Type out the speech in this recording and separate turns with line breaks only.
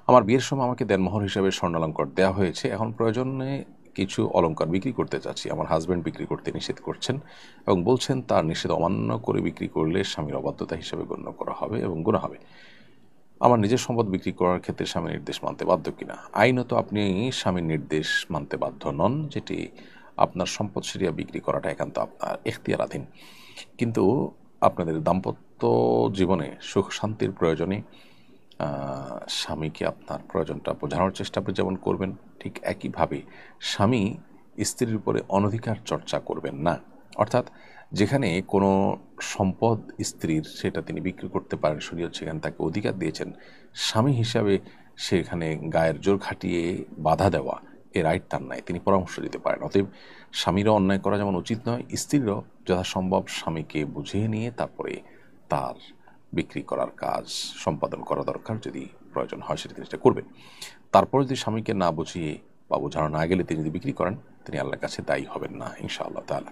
আমার বিয়ের সময় আমাকে দেনমোহর হিসাবে স্বর্ণালঙ্কার দেওয়া হয়েছে, এখন প্রয়োজনে কিছু অলংকার বিক্রি করতে চাচ্ছি। আমার হাজব্যান্ড বিক্রি করতে নিষেধ করছেন এবং বলছেন তার নিষেধ অমান্য করে বিক্রি করলে স্বামীর অবাধ্যতা হিসেবে গণ্য করা হবে এবং গুনাহ হবে। আমার নিজের সম্পদ বিক্রি করার ক্ষেত্রে স্বামীর নির্দেশ মানতে বাধ্য কিনা? আইনত আপনি স্বামীর নির্দেশ মানতে বাধ্য নন, যেটি আপনার সম্পদ সেরিয়া বিক্রি করাটা একান্ত আপনার এখতিয়ারাধীন। কিন্তু আপনাদের দাম্পত্য জীবনে সুখ শান্তির প্রয়োজনে স্বামীকে আপনার প্রয়োজনটা বোঝানোর চেষ্টা আপনি যেমন করবেন, ঠিক একইভাবে স্বামী স্ত্রীর উপরে অনধিকার চর্চা করবেন না। অর্থাৎ যেখানে কোনো সম্পদ স্ত্রীর সেটা তিনি বিক্রি করতে পারেন, শরীয়ত সেখানে তাকে অধিকার দিয়েছেন, স্বামী হিসাবে সেখানে গায়ের জোর খাটিয়ে বাধা দেওয়া এ রাইট তার নাই, তিনি পরামর্শ দিতে পারেন। অতএব স্বামীরও অন্যায় করা যেমন উচিত নয়, স্ত্রীরও যথাসম্ভব স্বামীকে বুঝিয়ে নিয়ে তারপরে তার বিক্রি করার কাজ সম্পাদন করা দরকার। যদি প্রয়োজন হয় সেটা তিনি সেটা করবেন। তারপরে যদি স্বামীকে না বুঝিয়ে বা বোঝানো না গেলে তিনি যদি বিক্রি করেন, তিনি আল্লাহর কাছে দায়ী হবেন না ইনশাআল্লাহ তাআলা।